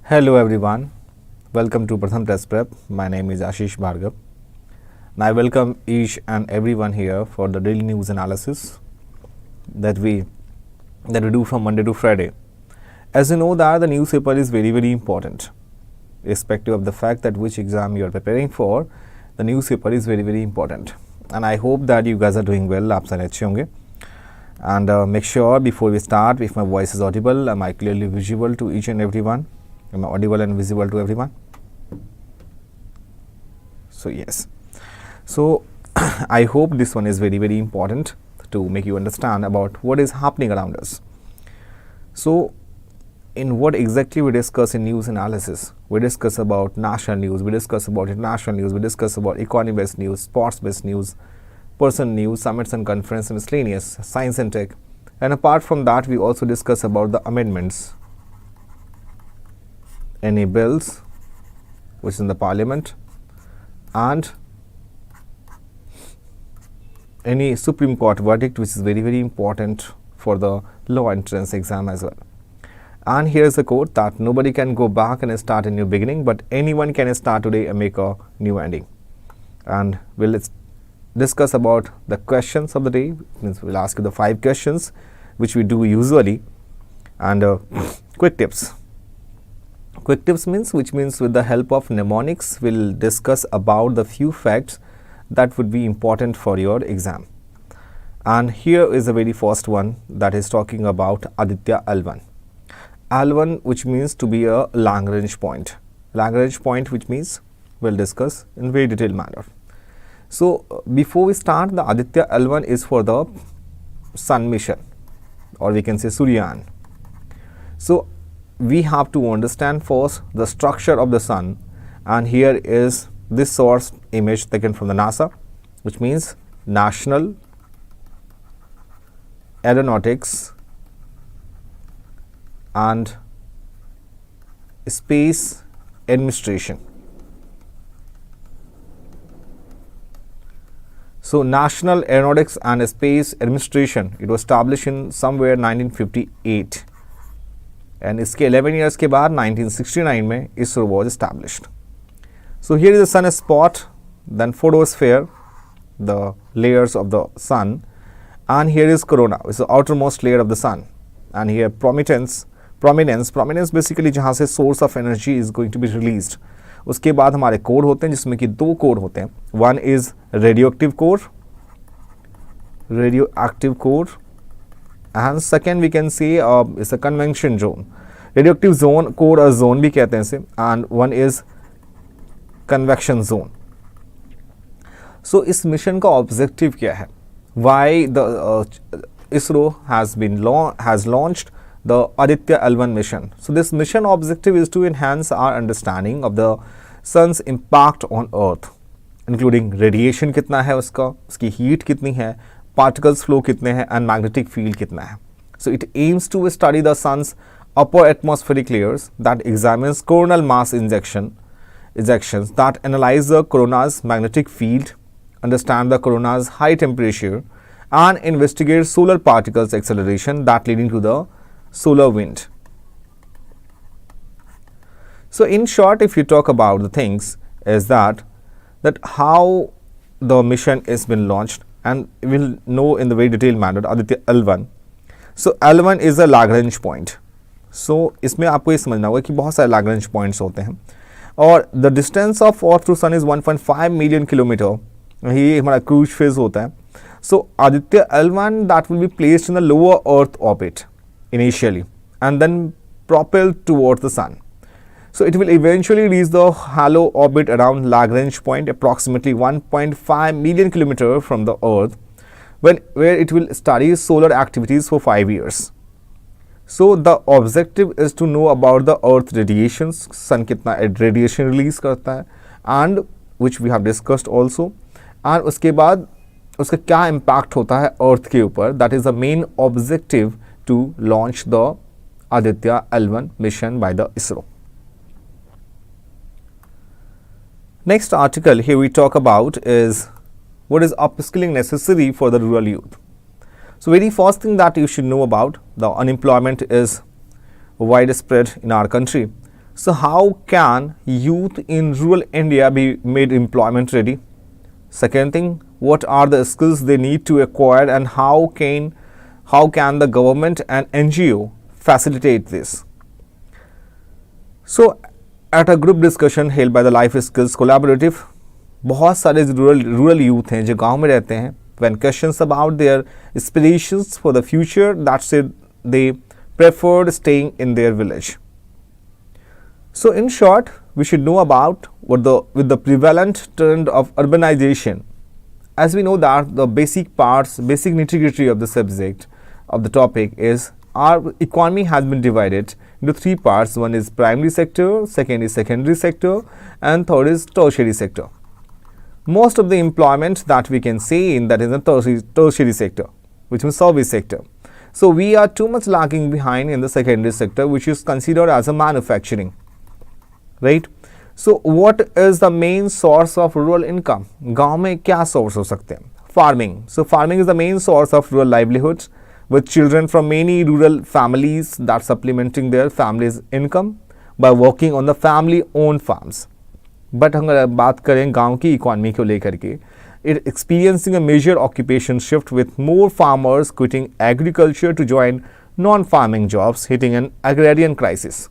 Hello everyone, welcome to PRATHAM Test Prep. My name is Ashish Bhargav and I welcome each and everyone here for the daily news analysis that we do from Monday to Friday. As you know that the newspaper is very important, irrespective of the fact that which exam you are preparing for, the newspaper is very important. And I hope that you guys are doing well. आप सारे अच्छे होंगे. And make sure before we start, if my voice is audible, am I clearly visible to each and everyone? Am I audible and visible to everyone? So yes. So I hope this one is very important to make you understand about what is happening around us. So in what exactly we discuss in news analysis, we discuss about national news, we discuss about international news, we discuss about economy-based news, sports-based news, person news, summits and conference, miscellaneous, science and tech. And apart from that, we also discuss about the amendments, any bills which is in the parliament, and any Supreme Court verdict which is very important for the law entrance exam as well. And here is a quote that nobody can go back and start a new beginning, but anyone can start today and make a new ending. And we'll discuss about the questions of the day. Means we'll ask you the 5 questions which we do usually, and quick tips. Quick tips means with the help of mnemonics we'll discuss about the few facts that would be important for your exam. And here is the very first one that is talking about Aditya L1. L1 which means to be a Lagrange point. Lagrange point which means we'll discuss in very detailed manner. So before we start, the Aditya L1 is for the sun mission, or we can say Suryan. So we have to understand first the structure of the sun, and here is this source image taken from the NASA, which means National Aeronautics and Space Administration. So National Aeronautics and Space Administration, it was established in somewhere 1958, and इसके 11 years के बाद 1969 में ISRO was established. So here is the sun spot, then photosphere, the layers of the sun, and here is corona, which is the outermost layer of the sun, and here prominence basically जहाँ से source of energy is going to be released. उसके बाद हमारे core होते हैं जिसमें कि 2 core होते हैं. One is radioactive core, and second we can say is a convection zone. Radioactive zone, core or zone भी कहते हैं इसे, and one is convection zone. So इस मिशन का ऑब्जेक्टिव क्या है? Why the ISRO has launched the Aditya L1 mission. So this mission objective is to enhance our understanding of the sun's impact on earth, including radiation कितना है उसकी heat कितनी है, particles flow कितने हैं, and magnetic field कितना है. So it aims to study the sun's upper atmospheric layers, that examines coronal mass ejections, that analyze the corona's magnetic field, understand the corona's high temperature, and investigate solar particles acceleration that leading to the solar wind. So in short, if you talk about the things, is that how the mission has been launched, and we will know in the very detailed manner Aditya L1. So L1 is a Lagrange point. So इसमें आपको ये समझना होगा कि बहुत सारे Lagrange points होते हैं, और the distance of Earth to Sun is 1.5 million kilometer. ये हमारा cruise phase होता है. So Aditya L1 that will be placed in the lower Earth orbit initially, and then propelled towards the sun. So it will eventually reach the halo orbit around Lagrange point, approximately 1.5 million kilometer from the Earth, where it will study solar activities for 5 years. So the objective is to know about the Earth radiations, sun कितना radiation release करता है, and which we have discussed also, and उसके बाद उसका क्या impact होता है Earth के ऊपर. That is the main objective to launch the Aditya L1 mission by the ISRO. Next article here we talk about is what is upskilling necessary for the rural youth. So very first thing that you should know about, the unemployment is widespread in our country. So how can youth in rural India be made employment ready? Second thing, what are the skills they need to acquire, and how can the government and NGO facilitate this? So at a group discussion held by the Life Skills Collaborative, बहुत सारे rural youth हैं जो गांव में रहते हैं. When questions about their aspirations for the future, that said they preferred staying in their village. So in short, we should know about with the prevalent trend of urbanization. As we know that the basic nitty-gritty of the subject of the topic is our economy has been divided into three parts. One is primary sector, second is secondary sector, and third is tertiary sector. Most of the employment that we can see in that is the tertiary sector, which means service sector. So we are too much lagging behind in the secondary sector, which is considered as a manufacturing, right? So what is the main source of rural income? गांव में क्या source हो सकते हैं? Farming. So farming is the main source of rural livelihoods, with children from many rural families that supplementing their family's income by working on the family owned farms. But अगर बात करें गांव की इकोनॉमी को लेकर के, it experiencing a major occupation shift with more farmers quitting agriculture to join non-farming jobs, hitting an agrarian crisis.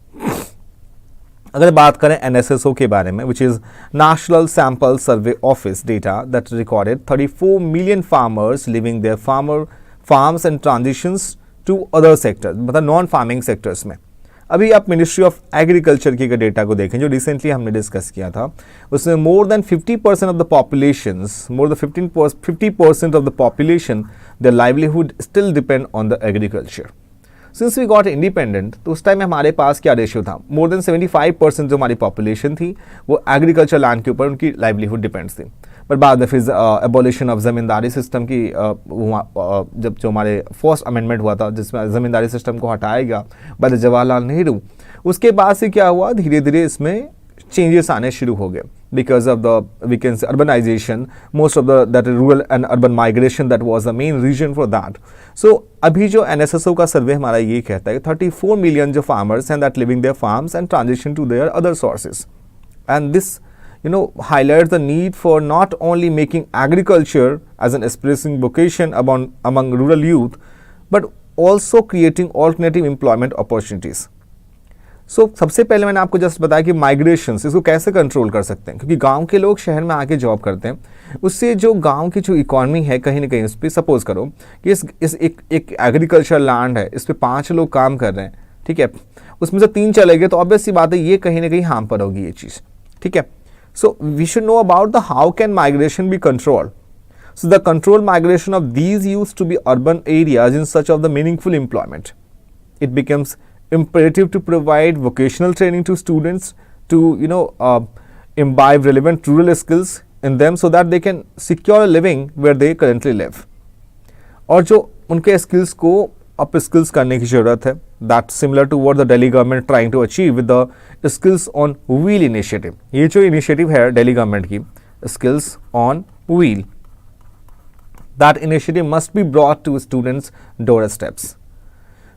अगर बात करें NSSO के बारे में, which is National Sample Survey Office data that recorded 34 million farmers leaving their farms and transitions to other sectors, मतलब non farming sectors में. अभी आप मिनिस्ट्री ऑफ एग्रीकल्चर की डेटा को देखें जो रिसेंटली हमने डिस्कस किया था, उसमें more than 50% of the population, more than 50% of the population, their livelihood still depend on the agriculture. Since we got independent, तो उस टाइम में हमारे पास क्या रेशियो था? मोर देन 75% जो हमारी पॉपुलेशन थी वो एग्रीकल्चर लैंड के ऊपर उनकी लाइवलीहुड डिपेंड्स थी. बट बाद में फिर एबोलिशन ऑफ ज़मींदारी सिस्टम की जब जो हमारे फर्स्ट अमेंडमेंट हुआ था जिसमें ज़मींदारी सिस्टम को हटाया गया बाय जवाहरलाल नेहरू, उसके बाद से क्या हुआ, धीरे धीरे इसमें चेंजेस आने शुरू हो गए because of the we can say urbanization, most of the that rural and urban migration that was the main reason for that. So अभी जो NSSO का सर्वे हमारा ये कहता है 34 मिलियन जो फार्मर्स हैं that living their farms and transition to their other sources. And this highlights the need for not only making agriculture as an aspiring vocation among rural youth, but also creating alternative employment opportunities. So सबसे पहले मैंने आपको just बताया कि migrations इसको कैसे control कर सकते हैं, क्योंकि गांव के लोग शहर में आके जॉब करते हैं, उससे जो गांव की जो इकॉनमी है कहीं ना कहीं उस पर सपोज करो कि इस एक एग्रीकल्चर लैंड है, इस पर 5 लोग काम कर रहे हैं, ठीक है, उसमें से 3 चले गए तो ऑब्वियस सी बात है ये कहीं ना कहीं हार्म पर होगी ये चीज़, ठीक है. So we should know about the how can migration be controlled. So the controlled migration of these youths to be urban areas in search of the meaningful employment. It becomes imperative to provide vocational training to students to imbibe relevant rural skills in them so that they can secure a living where they currently live. और जो उनके skills को up skills करने की जरूरत है, that similar to what the Delhi government trying to achieve with the skills on wheel initiative. ये जो इनिशिएटिव है दिल्ली गवर्नमेंट की, skills on wheel, that initiative must be brought to students door steps.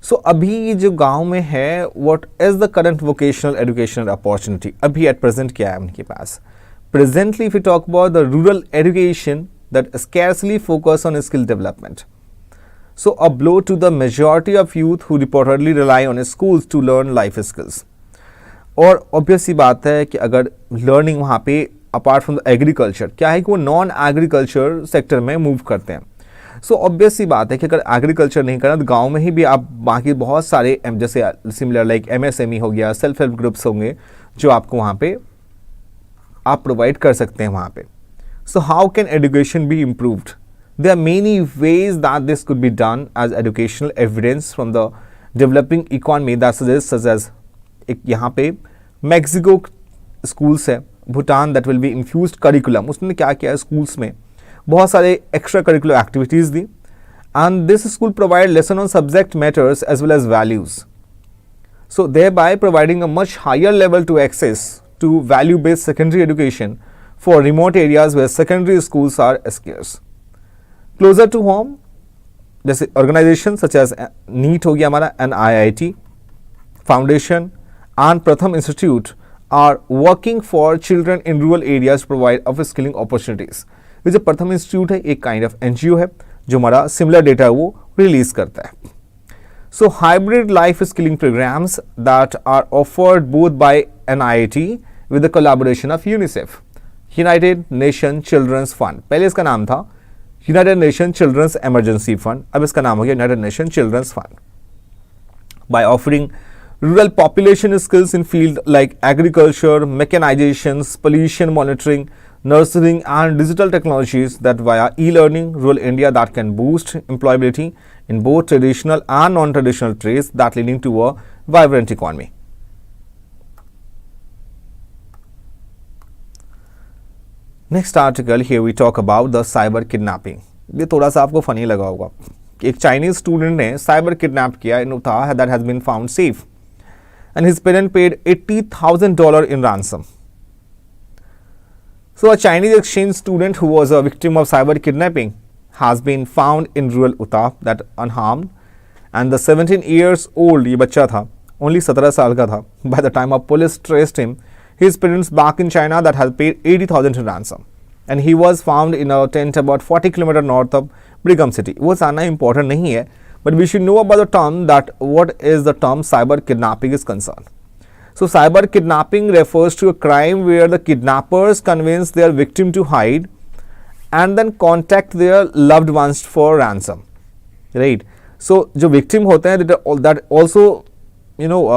So अभी ये जो गांव में है, what is the current vocational educational opportunity अभी एट प्रेजेंट क्या है उनके पास? Presently if you talk about the rural education that scarcely focus on skill development. So a blow to the majority of youth who reportedly rely on schools to learn life skills. और obvious सी बात है कि अगर learning वहाँ पे apart from the agriculture क्या है कि वो नॉन एग्रीकल्चर सेक्टर में मूव करते हैं. सो ऑब्वियस सी बात है कि अगर एग्रीकल्चर नहीं करना तो गांव में ही भी आप बाकी बहुत सारे जैसे सिमिलर लाइक MSME हो गया, सेल्फ हेल्प ग्रुप्स होंगे जो आपको वहाँ पे आप प्रोवाइड कर सकते हैं वहाँ पे. So how can education be improved? There are many ways that this could be done as educational evidence from the developing economy that suggests such as एक यहाँ पे मैक्सिको स्कूल्स है, Bhutan that will be infused curriculum. उसने क्या किया schools में बहुत सारे extra curricular activities the and this school provide lesson on subject matters as well as values. So thereby providing a much higher level to access to value-based secondary education for remote areas where secondary schools are scarce. Closer to home जैसे organization such as NEET हो गया हमारा, an IIT foundation and Pratham Institute are working for children in rural areas to provide upskilling opportunities. ये जो प्रथम institute है एक kind of NGO है जो हमारा सिमिलर डेटा है वो रिलीज करता है. So hybrid life skilling programs that are offered both by NIT with the collaboration of UNICEF, United Nations Children's Fund. पहले इसका नाम था United Nations Children's Emergency Fund, अब इसका नाम हो गया United Nations Children's Fund. By offering rural population skills in field like agriculture, mechanizations, pollution monitoring, nurturing and digital technologies that via e-learning rural India that can boost employability in both traditional and non-traditional trades that leading to a vibrant economy. Next article here we talk about the cyber kidnapping. ये थोड़ा सा आपको funny लगा होगा. एक Chinese student ने cyber kidnap किया इन Utah that has been found safe and his parent paid $80,000 in ransom. So a Chinese exchange student who was a victim of cyber kidnapping has been found in rural Uttar that unharmed, and the 17 years old ये बच्चा था, only 17 साल का था. By the time of police traced him, his parents back in China that had paid 80,000 in ransom, and he was found in a tent about 40 km north of Brigham City. वो जानना important नहीं है, but we should know about the term that what is the term cyber kidnapping is concerned. So cyber kidnapping refers to a crime where the kidnappers convince their victim to hide and then contact their loved ones for ransom, right? So जो victim होते हैं that also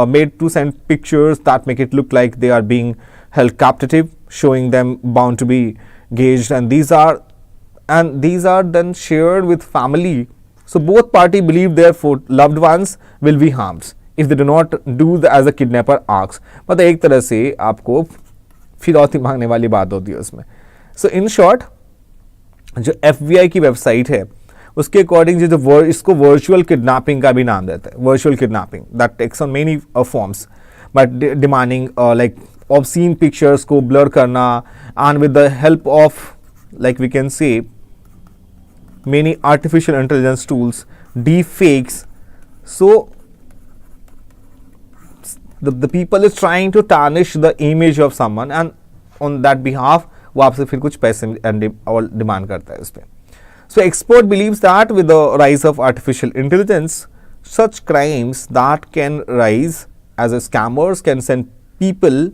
made to send pictures that make it look like they are being held captive, showing them bound to be gauged, and these are then shared with family. So both party believe their loved ones will be harmed if they do not do as the kidnapper asks. मतलब एक तरह से आपको फिरौती मांगने वाली बात होती है उसमें. So in short, जो FBI की वेबसाइट है उसके अकॉर्डिंग जो इसको वर्चुअल किडनैपिंग का भी नाम देता है. Virtual kidnapping that takes on many forms but demanding like obscene pictures को ब्लर करना and with the help of like we can say many artificial intelligence tools, deep fakes. So the people is trying to tarnish the image of someone and on that behalf वो आपसे फिर कुछ पैसे और demand करता है उस पर. So expert believes that with the rise of artificial intelligence, such crimes that can rise as a scammers can send people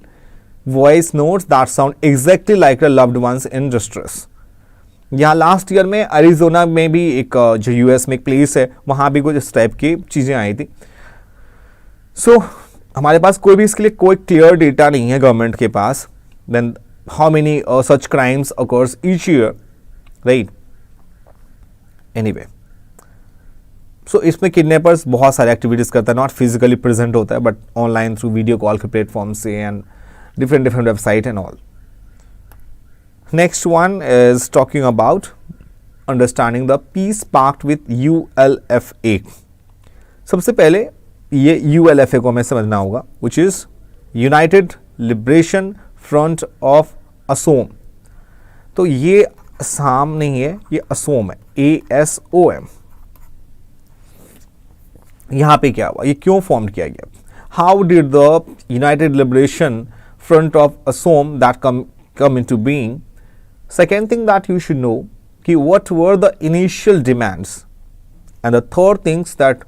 voice notes that sound exactly like their loved ones in distress. यहाँ last year में Arizona में भी एक जो US में एक place है वहाँ भी कुछ इस टाइप की चीज़ें आई थी. सो हमारे पास कोई भी इसके लिए कोई क्लियर डेटा नहीं है गवर्नमेंट के पास. Then how many such crimes occurs each year, right? Anyway, so इसमें किडनैपर्स बहुत सारे एक्टिविटीज़ करता है, नॉट फिजिकली प्रेजेंट होता है but online through video call के प्लेटफॉर्म से and different website and all. Next one is talking about understanding the peace pact with ULFA. सबसे पहले ये ULFA को हमें समझना होगा, which is United Liberation Front of Assam. तो ये असम नहीं है, ये असोम है, ASOM. यहाँ पे क्या हुआ, ये क्यों फॉर्म किया गया? How did the United Liberation Front of Assam that come into being? Second thing that you should know कि what were the initial demands, and the third things that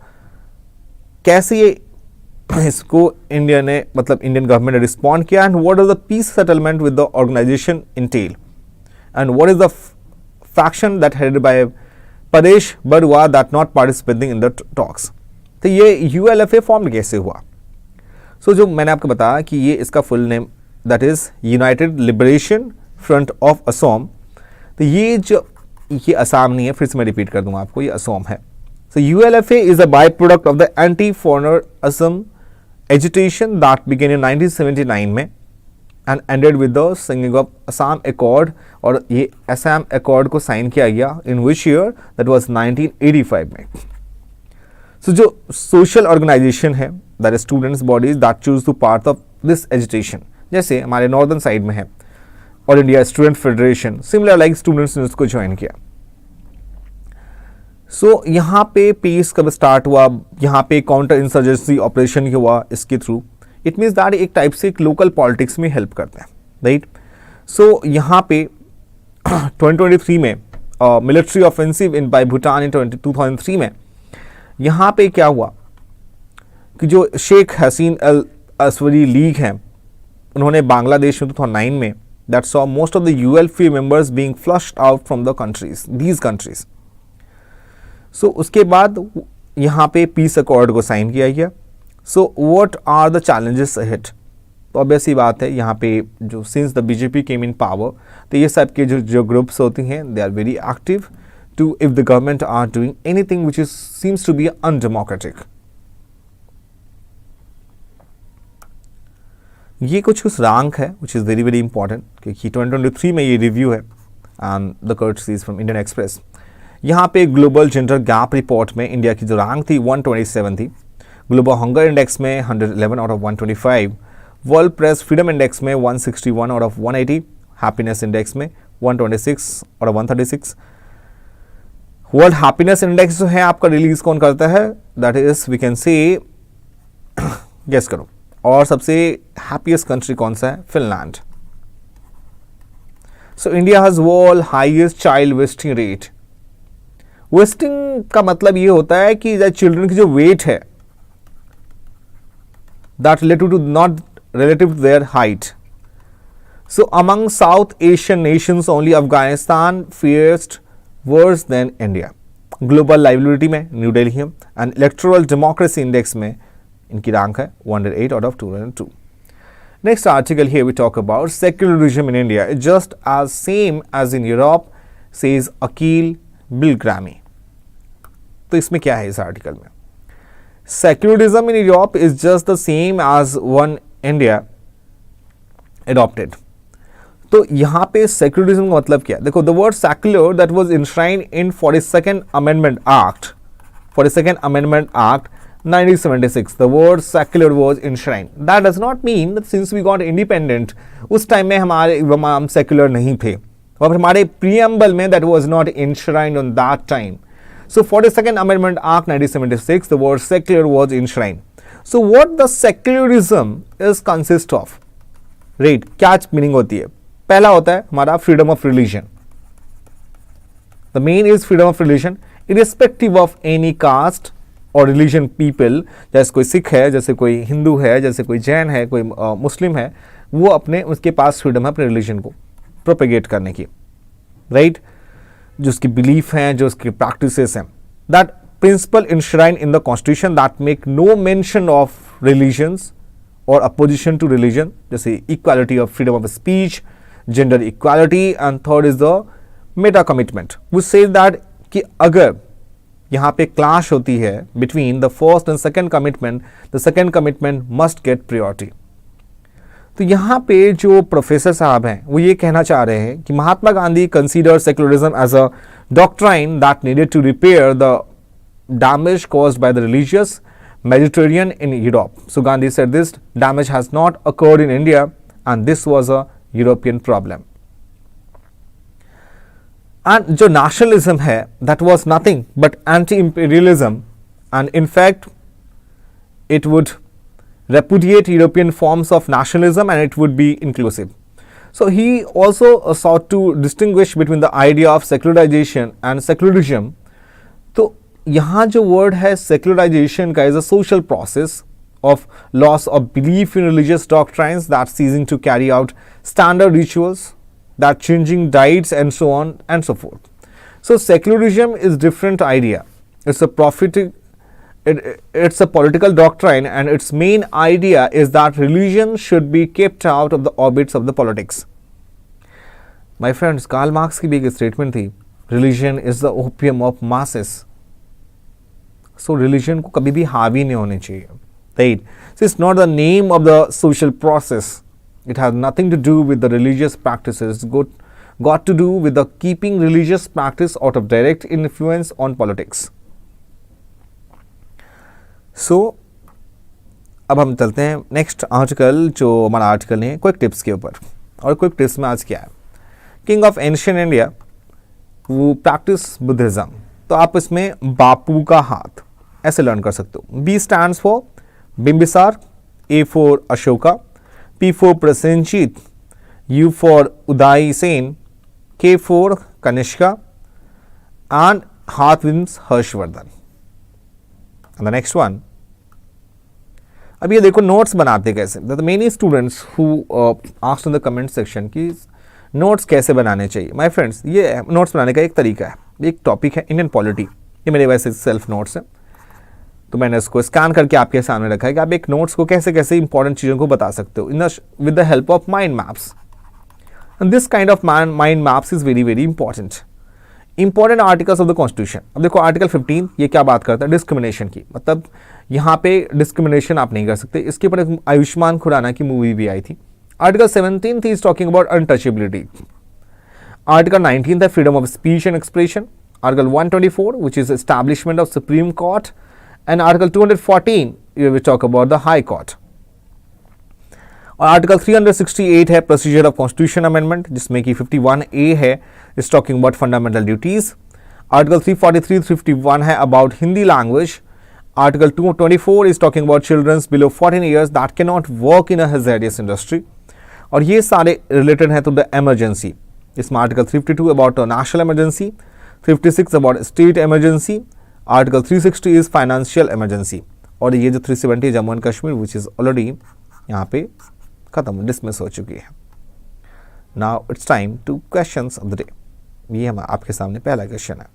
कैसे ये इसको इंडिया ने मतलब इंडियन गवर्नमेंट ने respond किया, and what is the peace settlement with the organization entail, and what is the faction that headed by Paresh Barua that not participating in the talks. तो ये ULFA form कैसे हुआ? सो जो मैंने आपको बताया कि ये इसका full name that is United liberation front of Assam. तो ये असम नहीं है, फिर से मैं रिपीट कर दूंगा आपको, ये असम है. So ULFA is a by product of the anti foreigner Assam agitation that began in 1979 में and ended with the singing of Assam accord. और ये असम अकॉर्ड को साइन किया गया in which year? That was 1985 में. सो जो सोशल ऑर्गेनाइजेशन है that is students bodies that choose to part of this agitation, जैसे हमारे नॉर्दर्न साइड में है all India student federation, similar like students ने उसको ज्वाइन किया. सो यहाँ पे पीस कब स्टार्ट हुआ? यहाँ पे काउंटर इंसर्जेंसी ऑपरेशन हुआ इसके थ्रू. इट मीन्स दैट एक टाइप से एक लोकल पॉलिटिक्स में हेल्प करते हैं, राइट। सो यहाँ पे 2023 में military offensive in by Bhutan in 2003 में यहाँ पे क्या हुआ कि जो शेख हसीन अल असवरी लीग है, उन्होंने बांग्लादेश में 2009 में that saw most of the ULF members being flushed out from the countries, these countries. So उसके बाद यहाँ पे पीस अकॉर्ड को साइन किया गया. So what are the challenges ahead? तो ऑब्वियस ही बात है, यहाँ पे जो since the BJP came in power, तो ये सब के जो ग्रुप्स होती हैं they are very active to if the government are doing anything which is seems to be undemocratic. ये कुछ रैंक है which is very very important, क्योंकि 2023 में ये रिव्यू है and the courtesies from Indian Express. यहाँ पे ग्लोबल जेंडर गैप रिपोर्ट में इंडिया की जो रैंक थी 127 थी, ग्लोबल हंगर इंडेक्स में 111 out of 125, world press freedom index में 161 आउट ऑफ 180, हैप्पीनेस इंडेक्स में 126 out of 136. World happiness index जो है आपका रिलीज कौन करता है, that is we can say, guess करो, और सबसे हैप्पीएस्ट कंट्री कौन सा है, Finland. So India has world highest child wasting rate. Wasting का मतलब ये होता है कि चिल्ड्रन की जो वेट है that relative to not relative to their height. So among South Asian nations only Afghanistan fared worse than India. Global livability में न्यू दिल्ली है and electoral democracy index में इनकी रैंक है 108 out of 202. Next article here we talk about secularism in India is just as same as in Europe, says Akil Bilgrami. तो इसमें क्या है इस आर्टिकल में, secularism in Europe is just the same as one India adopted. तो यहाँ पे secularism का मतलब क्या है, देखो the word secular that was enshrined in 42nd amendment act 1976. The word secular was enshrined. That does not mean that since we got independent उस time में हम सेक्युलर नहीं थे, और हमारे प्रीएम्बल में that was not enshrined on that time. So 42nd amendment act 1976 the word secular was enshrined. So what the secularism is consist of, right? क्या meaning होती है, पहला होता है हमारा freedom of religion. The main is freedom of religion irrespective of any caste or religion people. जैसे कोई सिख है, जैसे कोई हिंदू है, जैसे कोई जैन है, कोई मुस्लिम है, वो अपने उसके पास फ्रीडम है अपने रिलीजन को प्रोपेगेट करने की, राइट? जो उसकी बिलीफ हैं, जो उसकी प्रैक्टिसेस हैं, that principle enshrined in the constitution that make no mention of religions or opposition to religion, जैसे equality of freedom of speech, gender equality, and third is the meta commitment which says that कि अगर यहाँ पे clash होती है between the first and second commitment, the second commitment must get priority. तो यहाँ पे जो प्रोफेसर साहब हैं वो ये कहना चाह रहे हैं कि Mahatma Gandhi considered secularism as a doctrine that needed to repair the damage caused by the religious Mediterranean in Europe. So Gandhi said this damage has not occurred in India and this was a European problem. And जो nationalism है that was nothing but anti-imperialism, and in fact it would repudiate European forms of nationalism and it would be inclusive. So he also sought to distinguish between the idea of secularization and secularism. तो यहाँ जो word है secularization का is a social process of loss of belief in religious doctrines that ceasing to carry out standard rituals that changing diets and so on and so forth. So secularism is different idea. It's a political doctrine and its main idea is that religion should be kept out of the orbits of the politics. My friends, Karl Marx की भी एक statement थी, religion is the opium of masses. So religion को कभी भी हावी नहीं होनी चाहिए, right? So it's not the name of the social process, it has nothing to do with the religious practices, got to do with the keeping religious practice out of direct influence on politics. So अब हम चलते हैं next article, जो हमारा article है quick tips के ऊपर. और क्विक टिप्स में आज क्या है, किंग ऑफ एंशिएंट इंडिया वो प्रैक्टिस बुद्धिज्म. तो आप इसमें बापू का हाथ ऐसे लर्न कर सकते हो. B stands for Bimbisara, A for Ashoka, P for Prasenjit, U for Uday Sen, K for Kanishka, and Heart wins Harshvardhan. And the next one, अब ये देखो नोट्स बनाते कैसे. The many students who asked in the comment section कि notes कैसे बनाने चाहिए. My friends, ये नोट्स बनाने का एक तरीका है. एक टॉपिक है इंडियन पॉलिटी, ये मेरे वैसे सेल्फ नोट्स हैं, तो मैंने इसको स्कैन करके आपके सामने रखा है कि आप एक नोट्स को कैसे कैसे इंपॉर्टेंट चीज़ों को बता सकते हो with the help of mind maps. And this kind of mind maps is very very important. Important articles of the constitution. अब देखो आर्टिकल 15 ये क्या बात करता है, डिस्क्रिमिनेशन की. मतलब यहाँ पे डिस्क्रिमिनेशन आप नहीं कर सकते. इसके ऊपर एक आयुष्मान खुराना की मूवी भी आई थी. Article 17 is talking about untouchability. Article 19 है freedom of speech and expression. Article 124 which is establishment of supreme court, and article 214 we talk about the high court. और आर्टिकल 368 है प्रोसीजर ऑफ कॉन्स्टिट्यूशन अमेंडमेंट, जिसमें कि 51A है is talking about fundamental duties. Article 343-351 है about Hindi language. Article 224 is talking about childrens below 14 years that can not work in a hazardous industry. और ये सारे related हैं टू द इमरजेंसी. इसमें article 52 about national emergency, 56 about state emergency, article 360 is financial emergency. और ये जो 370 Jammu and Kashmir which is already यहाँ पे खत्म डिसमिस हो चुकी है. Now it's time two questions of the day. ये हम आपके सामने पहला क्वेश्चन है.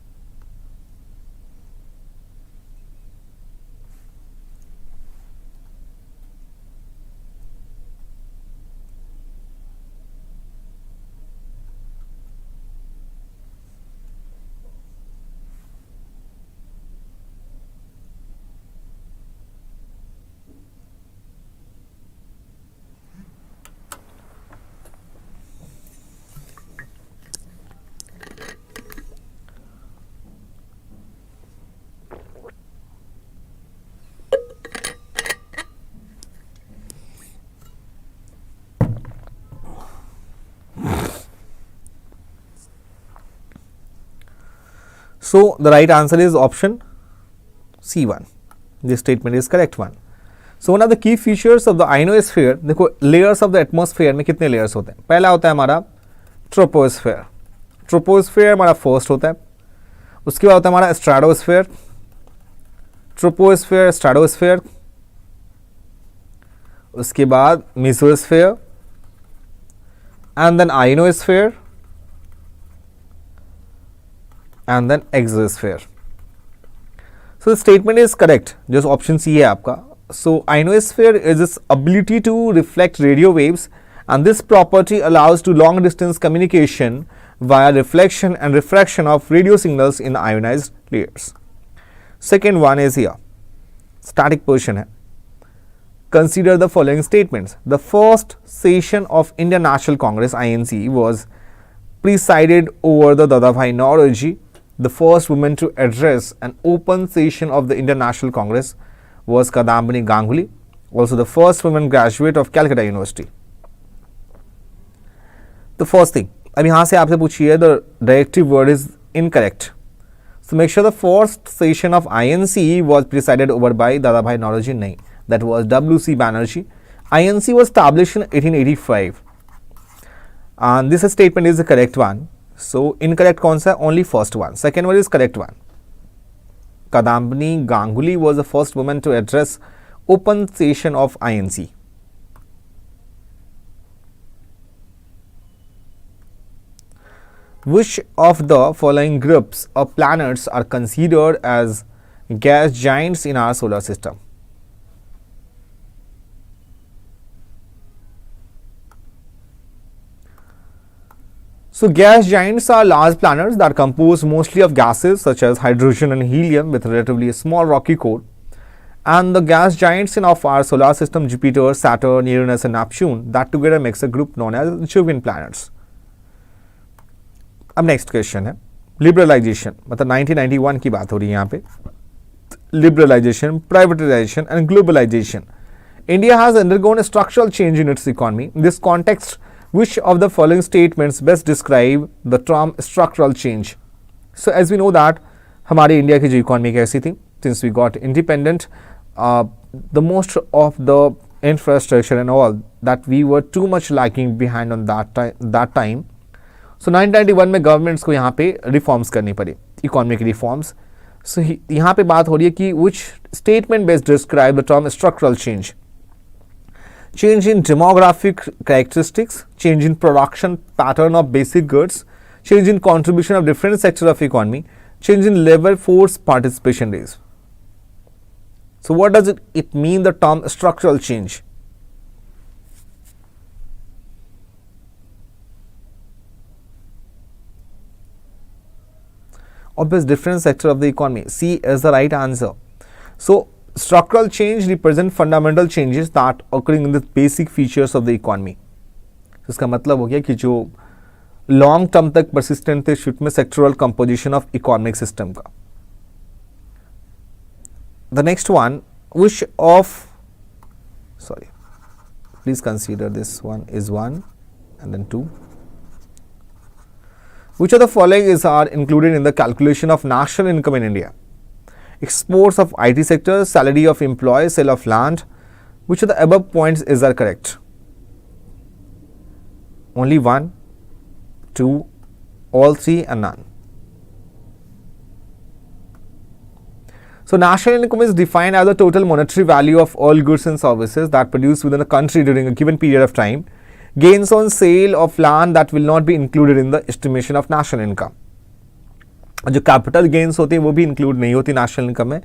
So the right answer is option C1. This statement is correct one. So one of the key features of the ionosphere, देखो layers of the atmosphere में कितने layers होते हैं. पहला होता है हमारा troposphere. Troposphere हमारा फर्स्ट होता है. उसके बाद होता है हमारा stratosphere, troposphere, stratosphere. उसके बाद mesosphere and then ionosphere and then exosphere. So the statement is correct. Just option C है आपका. So ionosphere is its ability to reflect radio waves, and this property allows to long distance communication via reflection and refraction of radio signals in ionized layers. Second one is here. Static portion है. Consider the following statements. The first session of Indian National Congress INC was presided over the Dadabhai Naoroji. The first woman to address an open session of the Indian National Congress was Kadambini Ganguly, also the first woman graduate of Calcutta University. The first thing, अब यहाँ से आपसे पूछिए the directive word is incorrect. So make sure the first session of INC was presided over by Dadabhai Naoroji. नहीं, that was W.C. Banerjee. INC was established in 1885. And this statement is the correct one. So incorrect कौन सा? Only first one. Second one is correct one. Kadambini Ganguly was the first woman to address open session of INC. Which of the following groups of planets are considered as gas giants in our solar system? So gas giants are large planets that are composed mostly of gases such as hydrogen and helium with relatively small rocky core. And the gas giants in of our solar system, Jupiter, Saturn, Uranus and Neptune, that together makes a group known as Jovian planets. अब next question है liberalisation, मतलब 1991 की बात हो रही है यहाँ पे. Liberalisation, privatisation and globalisation. India has undergone a structural change in its economy. In this context, which of the following statements best describe the term structural change? So as we know that हमारी India की जो economy कैसी थी, since we got independent, the most of the infrastructure and all, that we were too much lagging behind on that time. So 1991 में governments को यहाँ पे reforms करनी पड़ी, इकोनॉमिक रिफॉर्म्स. सो यहाँ पे बात हो रही है कि which statement best describe the term structural change? Change in demographic characteristics, change in production pattern of basic goods, change in contribution of different sectors of economy, change in labor force participation rates. So what does it mean, the term structural change? Obvious, different sector of the economy. C is the right answer. So structural change represent fundamental changes that occurring in the basic features of the economy. तो इसका मतलब हो गया कि जो long term तक persistent थे शुरू में sectoral composition of economic system का. The next one, which of, sorry, please consider this one is 1 and then 2. Which of the following are included in the calculation of national income in India? Exports of IT sector, salary of employees, sale of land. Which of the above points are correct? Only 1, 2, all 3 and none. So national income is defined as the total monetary value of all goods and services that produced within the country during a given period of time. Gains on sale of land that will not be included in the estimation of national income. जो capital gains होती हैं वो भी include नहीं होती national income में,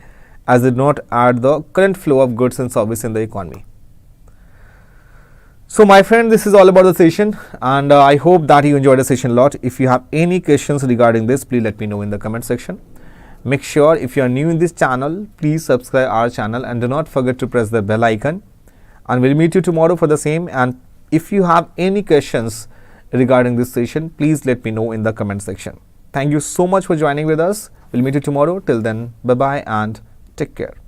as did not add the current flow of goods and service in the economy. So my friend, this is all about the session, and I hope that you enjoyed the session a lot. If you have any questions regarding this, please let me know in the comment section. Make sure if you are new in this channel, please subscribe our channel and do not forget to press the bell icon, and we'll meet you tomorrow for the same. And if you have any questions regarding this session, please let me know in the comment section. Thank you so much for joining with us. We'll meet you tomorrow. Till then, bye bye and take care.